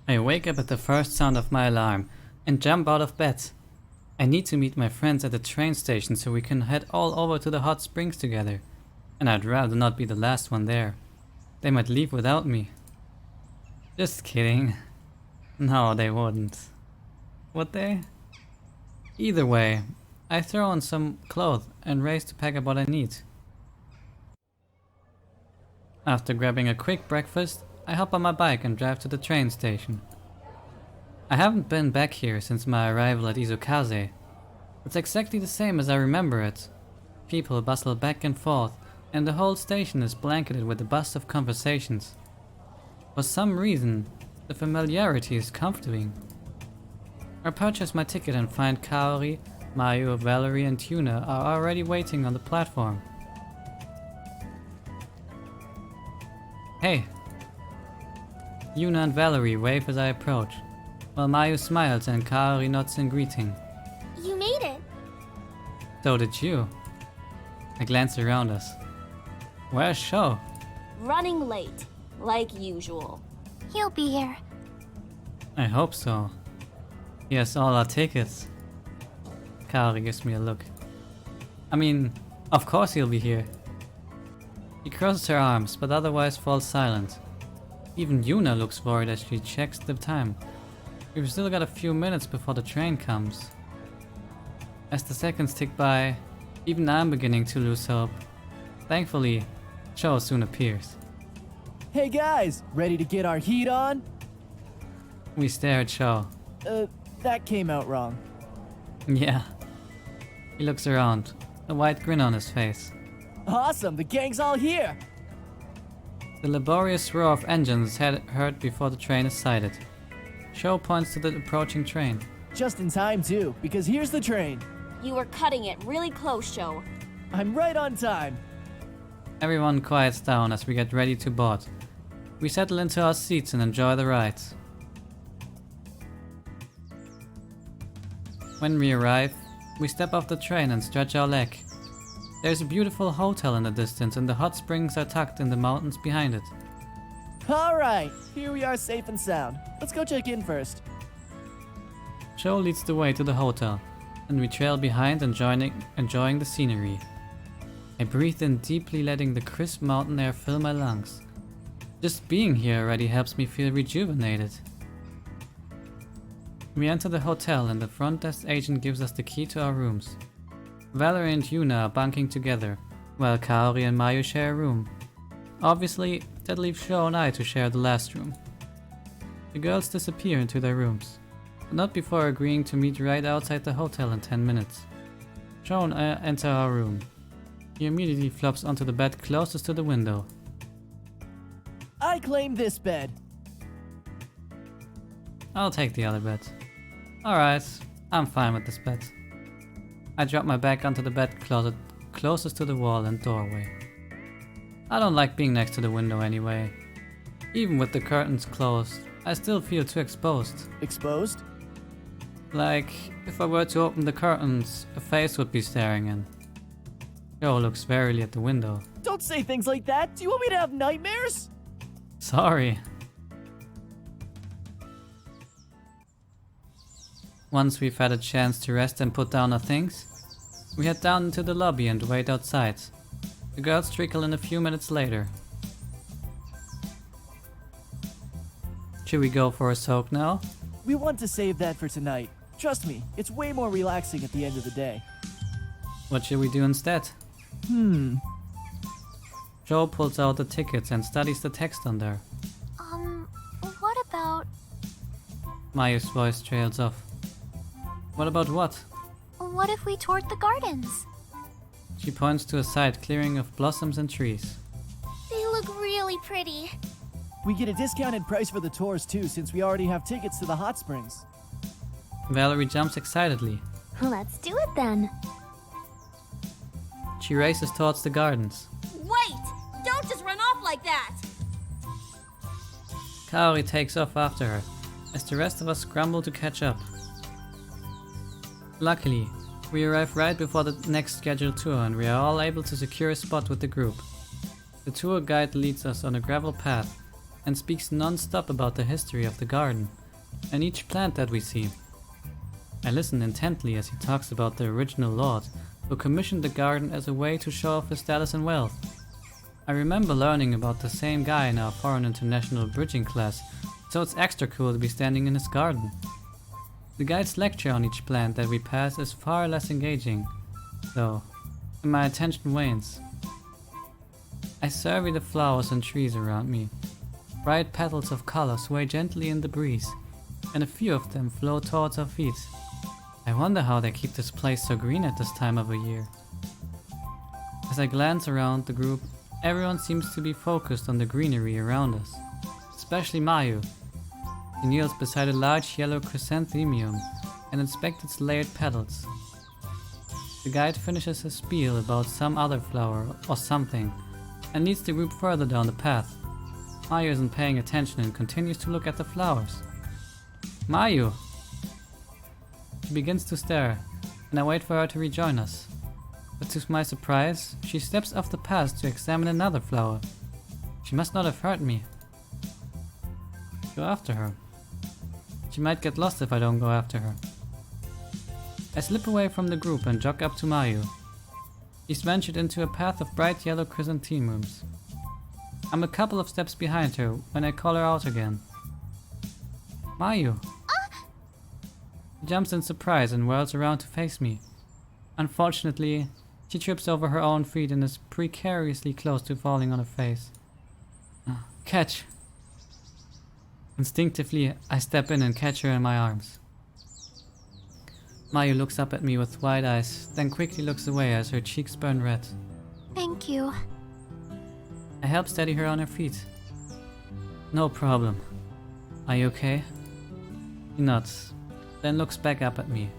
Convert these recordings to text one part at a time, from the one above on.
I wake up at the first sound of my alarm and jump out of bed. I need to meet my friends at the train station so we can head all over to the hot springs together. And I'd rather not be the last one there. They might leave without me. Just kidding. No, they wouldn't. Would they? Either way, I throw on some clothes and race to pack up what I need. After grabbing a quick breakfast, I hop on my bike and drive to the train station. I haven't been back here since my arrival at Izukaze. It's exactly the same as I remember it. People bustle back and forth, and the whole station is blanketed with a buzz of conversations. For some reason, the familiarity is comforting. I purchase my ticket and find Kaori, Mayu, Valerie and Tuna are already waiting on the platform. Hey! Yuna and Valerie wave as I approach, while Mayu smiles and Kaori nods in greeting. You made it! So did you. I glance around us. Where's Sho? Running late, like usual. He'll be here. I hope so. He has all our tickets. Kaori gives me a look. I mean, of course he'll be here. She crosses her arms, but otherwise falls silent. Even Yuna looks worried as she checks the time. We've still got a few minutes before the train comes. As the seconds tick by, even I'm beginning to lose hope. Thankfully, Sho soon appears. Hey guys, ready to get our heat on? We stare at Sho. That came out wrong. Yeah. He looks around, a wide grin on his face. Awesome, the gang's all here! The laborious roar of engines is heard before the train is sighted. Sho points to the approaching train. Just in time too, because here's the train. You were cutting it really close, Sho. I'm right on time. Everyone quiets down as we get ready to board. We settle into our seats and enjoy the ride. When we arrive, we step off the train and stretch our leg. There's a beautiful hotel in the distance and the hot springs are tucked in the mountains behind it. Alright, here we are safe and sound. Let's go check in first. Sho leads the way to the hotel, and we trail behind enjoying the scenery. I breathe in deeply, letting the crisp mountain air fill my lungs. Just being here already helps me feel rejuvenated. We enter the hotel and the front desk agent gives us the key to our rooms. Valerie and Yuna are bunking together, while Kaori and Mayu share a room. Obviously, that leaves Sho and I to share the last room. The girls disappear into their rooms, but not before agreeing to meet right outside the hotel in 10 minutes. Sho and I enter our room. He immediately flops onto the bed closest to the window. I claim this bed. I'll take the other bed. Alright, I'm fine with this bed. I drop my back onto the bed closet closest to the wall and doorway. I don't like being next to the window anyway. Even with the curtains closed, I still feel too exposed. Exposed? Like, if I were to open the curtains, a face would be staring in. Joe looks warily at the window. Don't say things like that! Do you want me to have nightmares? Sorry. Once we've had a chance to rest and put down our things, we head down into the lobby and wait outside. The girls trickle in a few minutes later. Should we go for a soak now? We want to save that for tonight. Trust me, it's way more relaxing at the end of the day. What should we do instead? Joe pulls out the tickets and studies the text on there. What about... Mayu's voice trails off. What about what? What if we toured the gardens? She points to a side clearing of blossoms and trees. They look really pretty. We get a discounted price for the tours too, since we already have tickets to the hot springs. Valerie jumps excitedly. Let's do it then. She races towards the gardens. Wait! Don't just run off like that! Kaori takes off after her, as the rest of us scramble to catch up. Luckily, we arrive right before the next scheduled tour and we are all able to secure a spot with the group. The tour guide leads us on a gravel path and speaks non-stop about the history of the garden and each plant that we see. I listen intently as he talks about the original lord who commissioned the garden as a way to show off his status and wealth. I remember learning about the same guy in our foreign international bridging class, so it's extra cool to be standing in his garden. The guide's lecture on each plant that we pass is far less engaging, though, and my attention wanes. I survey the flowers and trees around me. Bright petals of color sway gently in the breeze, and a few of them float towards our feet. I wonder how they keep this place so green at this time of a year. As I glance around the group, everyone seems to be focused on the greenery around us, especially Mayu. He kneels beside a large yellow chrysanthemum and inspects its layered petals. The guide finishes his spiel about some other flower or something and leads the group further down the path. Mayu isn't paying attention and continues to look at the flowers. Mayu! She begins to stare, and I wait for her to rejoin us. But to my surprise, she steps off the path to examine another flower. She must not have heard me. Go after her. She might get lost if I don't go after her. I slip away from the group and jog up to Mayu. She's ventured into a path of bright yellow chrysanthemums. I'm a couple of steps behind her when I call her out again. Mayu! She jumps in surprise and whirls around to face me. Unfortunately, she trips over her own feet and is precariously close to falling on her face. Catch! Instinctively, I step in and catch her in my arms. Mayu looks up at me with wide eyes, then quickly looks away as her cheeks burn red. Thank you. I help steady her on her feet. No problem. Are you okay? She nods, then looks back up at me,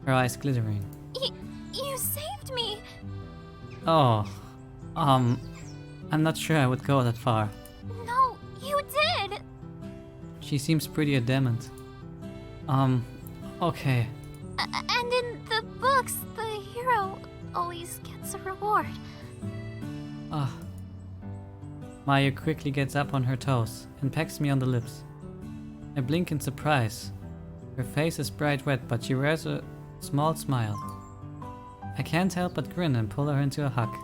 her eyes glittering. You saved me! Oh, I'm not sure I would go that far. No, you did! She seems pretty adamant. Okay. And in the books, the hero always gets a reward. Mayu quickly gets up on her toes and pecks me on the lips. I blink in surprise. Her face is bright red, but she wears a small smile. I can't help but grin and pull her into a hug.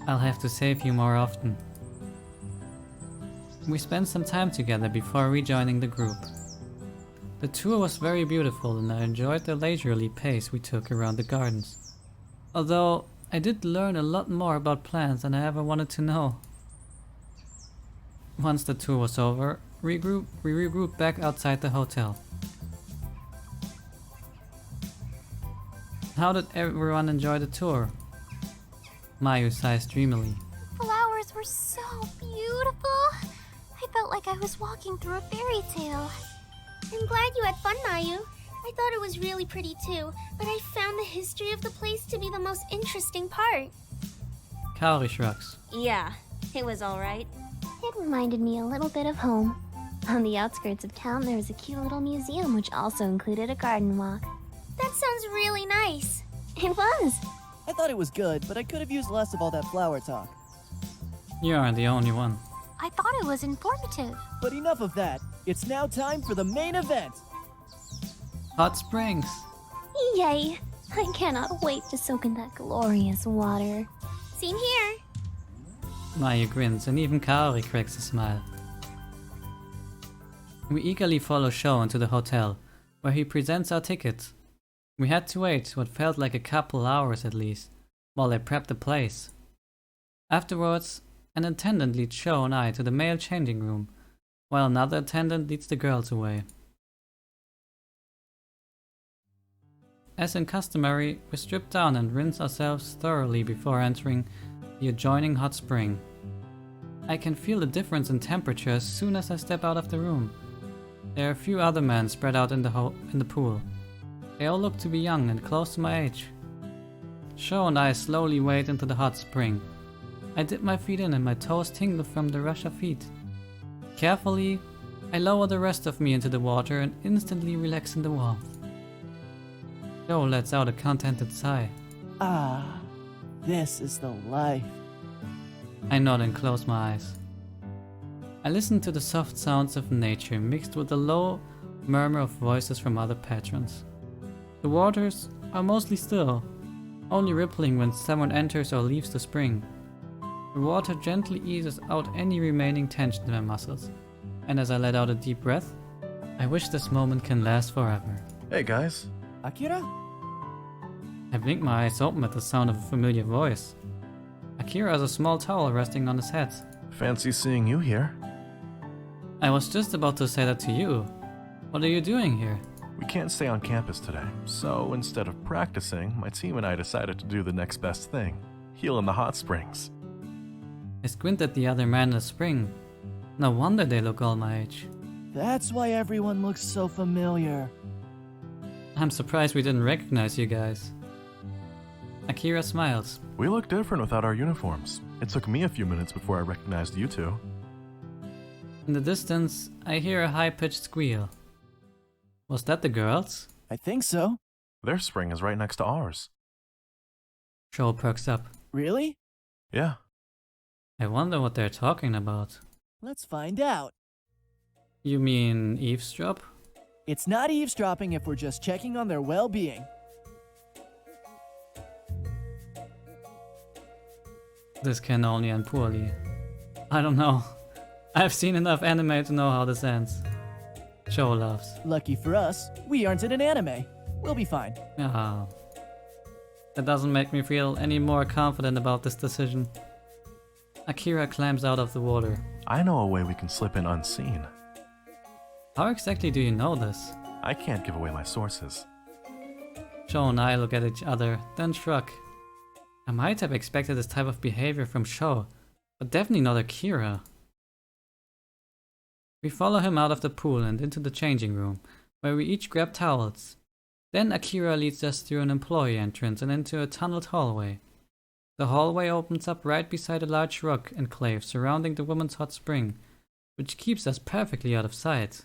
I'll have to save you more often. We spent some time together before rejoining the group. The tour was very beautiful and I enjoyed the leisurely pace we took around the gardens. Although I did learn a lot more about plants than I ever wanted to know. Once the tour was over, we regrouped back outside the hotel. How did everyone enjoy the tour? Mayu sighs dreamily. Flowers were so beautiful. I felt like I was walking through a fairy tale. I'm glad you had fun, Mayu. I thought it was really pretty too, but I found the history of the place to be the most interesting part. Kaori shrugs. Yeah, it was alright. It reminded me a little bit of home. On the outskirts of town, there was a cute little museum which also included a garden walk. That sounds really nice. It was. I thought it was good, but I could have used less of all that flower talk. You aren't the only one. I thought it was informative. But enough of that. It's now time for the main event. Hot springs. Yay! I cannot wait to soak in that glorious water. Same here. Mayu grins and even Kaori cracks a smile. We eagerly follow Sho into the hotel, where he presents our tickets. We had to wait what felt like a couple hours at least, while they prepped the place. Afterwards, an attendant leads Sho and I to the male changing room, while another attendant leads the girls away. As in customary, we strip down and rinse ourselves thoroughly before entering the adjoining hot spring. I can feel the difference in temperature as soon as I step out of the room. There are a few other men spread out in the pool. They all look to be young and close to my age. Sho and I slowly wade into the hot spring. I dip my feet in and my toes tingle from the rush of heat. Carefully, I lower the rest of me into the water and instantly relax in the warmth. Sho lets out a contented sigh. This is the life. I nod and close my eyes. I listened to the soft sounds of nature mixed with the low murmur of voices from other patrons. The waters are mostly still, only rippling when someone enters or leaves the spring. The water gently eases out any remaining tension in my muscles, and as I let out a deep breath, I wish this moment can last forever. Hey guys. Akira? I blinked my eyes open at the sound of a familiar voice. Akira has a small towel resting on his head. Fancy seeing you here. I was just about to say that to you. What are you doing here? We can't stay on campus today, so instead of practicing, my team and I decided to do the next best thing. Heal in the hot springs. I squint at the other man in the spring. No wonder they look all my age. That's why everyone looks so familiar. I'm surprised we didn't recognize you guys. Akira smiles. We look different without our uniforms. It took me a few minutes before I recognized you two. In the distance, I hear a high-pitched squeal. Was that the girls? I think so. Their spring is right next to ours. Joel perks up. Really? Yeah. I wonder what they're talking about. Let's find out. You mean eavesdrop? It's not eavesdropping if we're just checking on their well-being. This can only end poorly. I don't know. I've seen enough anime to know how this ends. Joe laughs. Lucky for us, we aren't in an anime. We'll be fine. Ah. That doesn't make me feel any more confident about this decision. Akira climbs out of the water. I know a way we can slip in unseen. How exactly do you know this? I can't give away my sources. Joe and I look at each other, then shrug. I might have expected this type of behavior from Sho, but definitely not Akira. We follow him out of the pool and into the changing room, where we each grab towels. Then Akira leads us through an employee entrance and into a tunneled hallway. The hallway opens up right beside a large rock enclave surrounding the woman's hot spring, which keeps us perfectly out of sight.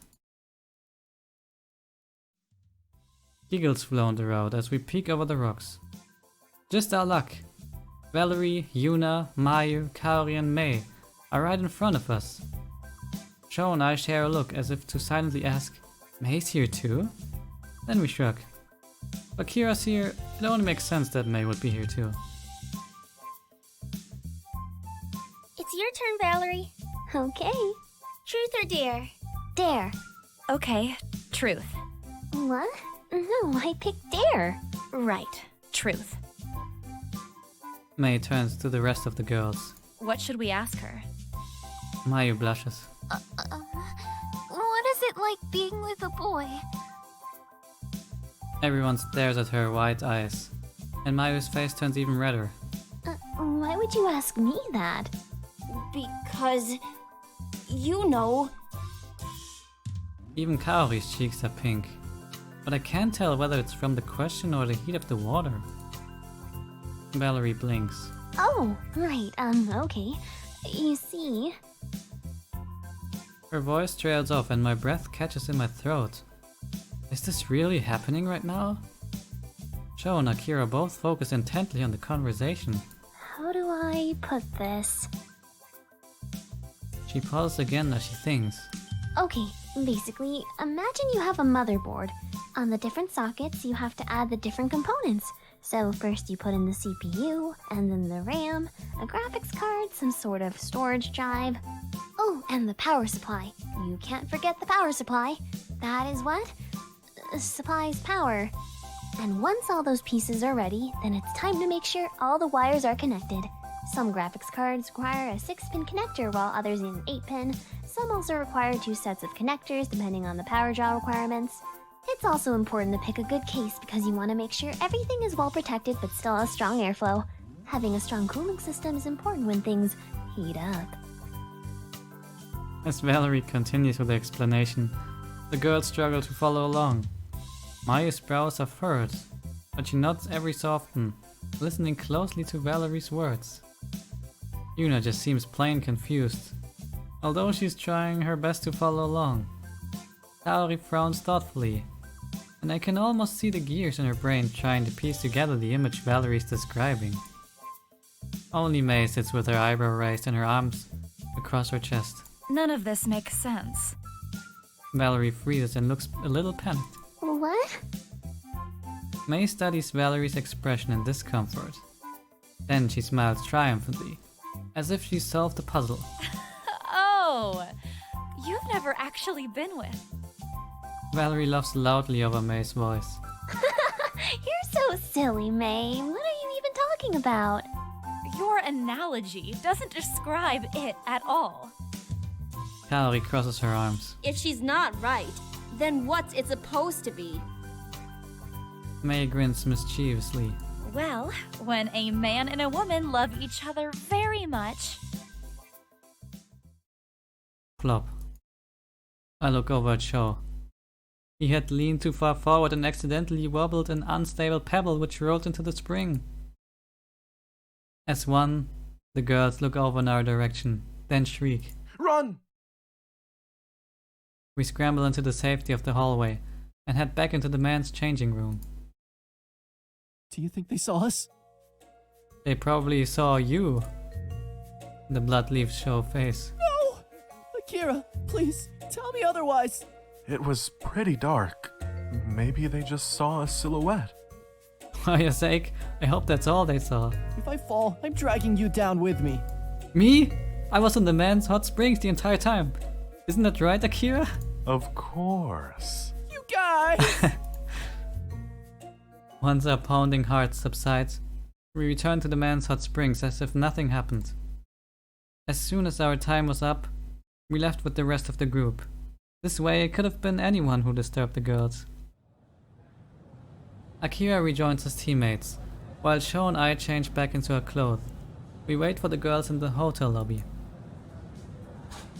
Giggles flounder out as we peek over the rocks. Just our luck. Valerie, Yuna, Mayu, Kaori and Mei are right in front of us. Sho and I share a look as if to silently ask, Mei's here too? Then we shrug. But Kira's here, it only makes sense that Mei would be here too. It's your turn, Valerie. Okay. Truth or dare? Dare. Okay, truth. What? No, I picked dare. Right, truth. Mei turns to the rest of the girls. What should we ask her? Mayu blushes. What is it like being with a boy? Everyone stares at her wide eyes, and Mayu's face turns even redder. Why would you ask me that? Because... you know... Even Kaori's cheeks are pink, but I can't tell whether it's from the question or the heat of the water. Valerie blinks. Oh, right, okay. You see... Her voice trails off and my breath catches in my throat. Is this really happening right now? Sho and Akira both focus intently on the conversation. How do I put this? She pauses again as she thinks. Okay, basically, imagine you have a motherboard. On the different sockets, you have to add the different components. So first you put in the CPU, and then the RAM, a graphics card, some sort of storage drive. Oh, and the power supply. You can't forget the power supply. That is what? Supplies power. And once all those pieces are ready, then it's time to make sure all the wires are connected. Some graphics cards require a 6-pin connector while others need an 8-pin. Some also require 2 sets of connectors depending on the power draw requirements. It's also important to pick a good case because you want to make sure everything is well protected but still has strong airflow. Having a strong cooling system is important when things heat up. As Valerie continues with the explanation, the girls struggle to follow along. Mayu's brows are furrowed, but she nods every so often, listening closely to Valerie's words. Yuna just seems plain confused, although she's trying her best to follow along. Kaori frowns thoughtfully, and I can almost see the gears in her brain trying to piece together the image Valerie's describing. Only Mei sits with her eyebrow raised and her arms across her chest. None of this makes sense. Valerie freezes and looks a little panicked. What? May studies Valerie's expression in discomfort. Then she smiles triumphantly, as if she solved the puzzle. Oh, you've never actually been with. Valerie laughs loudly over May's voice. You're so silly, May. What are you even talking about? Your analogy doesn't describe it at all. Kaori crosses her arms. If she's not right, then what's it supposed to be? May grins mischievously. Well, when a man and a woman love each other very much. Plop. I look over at Sho. He had leaned too far forward and accidentally wobbled an unstable pebble which rolled into the spring. As one, the girls look over in our direction, then shriek. Run! We scramble into the safety of the hallway and head back into the men's changing room. Do you think they saw us? They probably saw you. The blood leaves Sho's face. No! Akira, please, tell me otherwise. It was pretty dark. Maybe they just saw a silhouette. For your sake, I hope that's all they saw. If I fall, I'm dragging you down with me. Me? I was in the man's hot springs the entire time. Isn't that right, Akira? Of course. You guys! Once our pounding heart subsides, we return to the man's hot springs as if nothing happened. As soon as our time was up, we left with the rest of the group. This way it could have been anyone who disturbed the girls. Akira rejoins his teammates, while Sho and I change back into our clothes. We wait for the girls in the hotel lobby.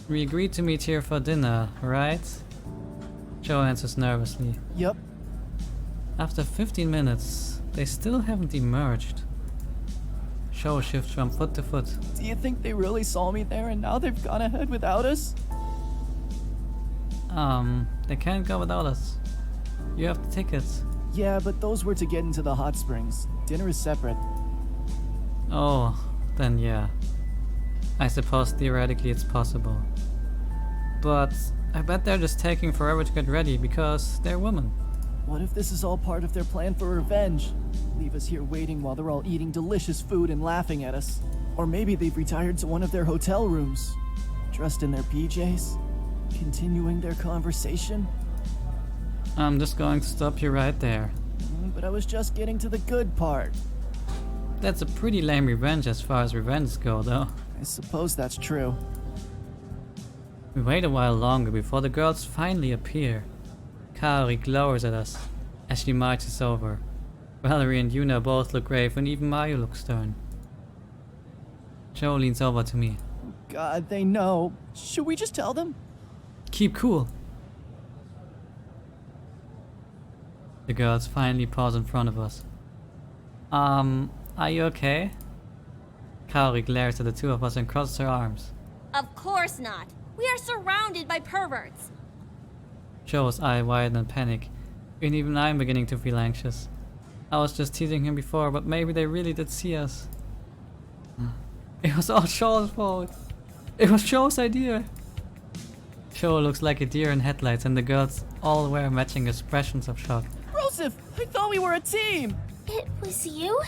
We agreed to meet here for dinner, right? Sho answers nervously. Yep. After 15 minutes, they still haven't emerged. Sho shifts from foot to foot. Do you think they really saw me there and now they've gone ahead without us? They can't go without us. You have the tickets. Yeah, but those were to get into the hot springs. Dinner is separate. Oh, then yeah. I suppose theoretically it's possible. But I bet they're just taking forever to get ready because they're women. What if this is all part of their plan for revenge? Leave us here waiting while they're all eating delicious food and laughing at us. Or maybe they've retired to one of their hotel rooms, dressed in their PJs, continuing their conversation. I'm just going to stop you right there. But I was just getting to the good part. That's a pretty lame revenge as far as revenges go, though. I suppose that's true. We wait a while longer before the girls finally appear. Kaori glowers at us as she marches over. Valerie and Yuna both look grave and even Mayu looks stern. Sho leans over to me. God, they know. Should we just tell them? Keep cool. The girls finally pause in front of us. Are you okay? Kaori glares at the two of us and crosses her arms. Of course not. We are surrounded by perverts. Sho's eye widen in panic, and even I'm beginning to feel anxious. I was just teasing him before, but maybe they really did see us. It was all Sho's fault. It was Sho's idea. Sho looks like a deer in headlights, and the girls all wear matching expressions of shock. Broseph, I thought we were a team! It was you?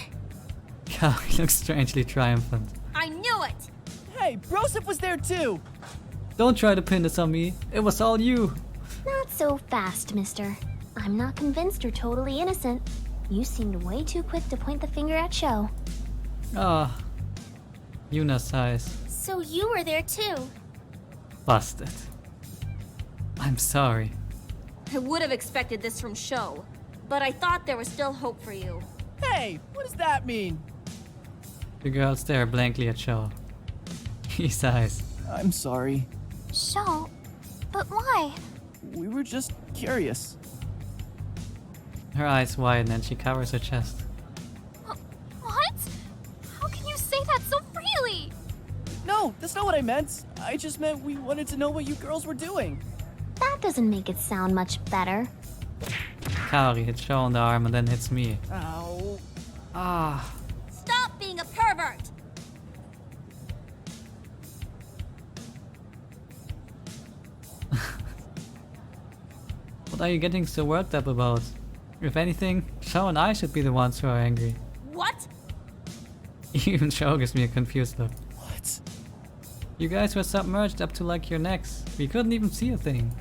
Kaori looks strangely triumphant. I knew it! Hey, Broseph was there too! Don't try to pin this on me. It was all you. Not so fast, mister. I'm not convinced you're totally innocent. You seemed way too quick to point the finger at Sho. Ah. Yuna sighs. So you were there too? Busted. I'm sorry. I would have expected this from Sho, but I thought there was still hope for you. Hey, what does that mean? The girls stare blankly at Sho. He sighs. I'm sorry. Sho, but why? We were just curious. Her eyes widen and she covers her chest. What? How can you say that so freely? No, that's not what I meant. I just meant we wanted to know what you girls were doing. That doesn't make it sound much better. Kaori hits Sho on the arm and then hits me. Ow. Ah. Stop being a pervert! What are you getting so worked up about? If anything, Shao and I should be the ones who are angry. What? Even Shao gives me a confused look. What? You guys were submerged up to like your necks. We couldn't even see a thing.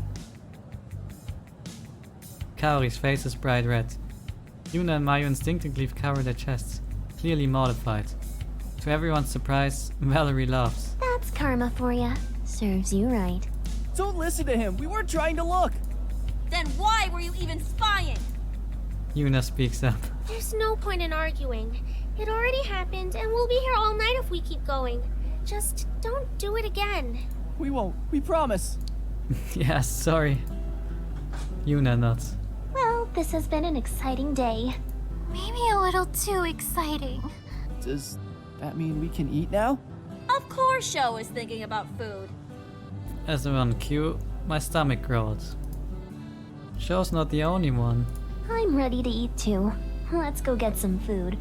Kaori's face is bright red. Yuna and Mayu instinctively cover their chests, clearly mortified. To everyone's surprise, Valerie laughs. That's karma for ya. Serves you right. Don't listen to him. We weren't trying to look. Then why were you even spying? Yuna speaks up. There's no point in arguing. It already happened, and we'll be here all night if we keep going. Just don't do it again. We won't. We promise. Yeah, sorry. Yuna nods. Well, this has been an exciting day. Maybe a little too exciting. Does that mean we can eat now? Of course Sho is thinking about food. As I'm on cue, my stomach growls. Shao's not the only one. I'm ready to eat too. Let's go get some food.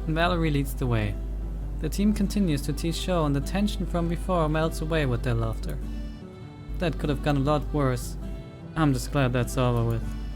Valerie leads the way. The team continues to tease Shao and the tension from before melts away with their laughter. That could have gone a lot worse. I'm just glad that's over with.